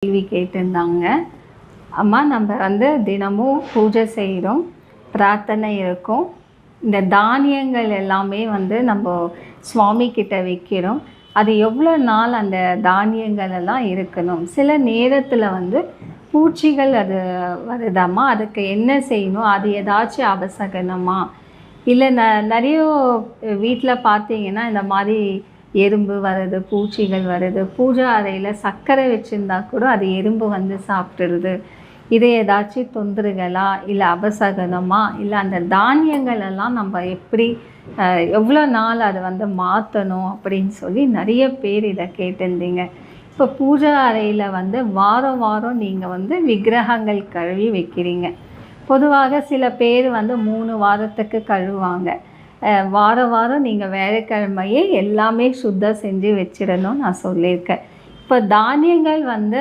கேள்வி கேட்டிருந்தாங்க. அம்மா, நம்ம வந்து தினமும் பூஜை செய்கிறோம், பிரார்த்தனை இருக்கும். இந்த தானியங்கள் எல்லாமே வந்து நம்ம சுவாமி கிட்ட வைக்கிறோம். அது எவ்வளோ நாள் அந்த தானியங்கள் எல்லாம் இருக்கணும்? சில நேரத்தில் வந்து பூச்சிகள் அது வருதாம்மா, அதுக்கு என்ன செய்யணும்? அது ஏதாச்சும் அபசகனமா? இல்லை நிறைய வீட்டில் பார்த்தீங்கன்னா இந்த மாதிரி எறும்பு வருது, பூச்சிகள் வருது. பூஜை அறையில் சர்க்கரை வச்சுருந்தா கூட அது எறும்பு வந்து சாப்பிட்டுருது. இது ஏதாச்சும் தொந்தரவுகளா, இல்லை அபசகனமா, இல்லை அந்த தானியங்கள் எல்லாம் நம்ம எப்படி எவ்வளோ நாள் அதை வந்து மாற்றணும் அப்படின்னு சொல்லி நிறைய பேர் இதை கேட்டிருந்தீங்க. இப்போ பூஜை அறையில் வந்து வாரம் வாரம் நீங்கள் வந்து விக்கிரகங்கள் கழுவி வைக்கிறீங்க. பொதுவாக சில பேர் வந்து 3 வாரத்துக்கு கழுவாங்க. வாரம் வாரம் நீங்கள் வேலைக்கிழமையே எல்லாமே சுத்தம் செஞ்சு வச்சிடணும் நான் சொல்லியிருக்கேன். இப்போ தானியங்கள் வந்து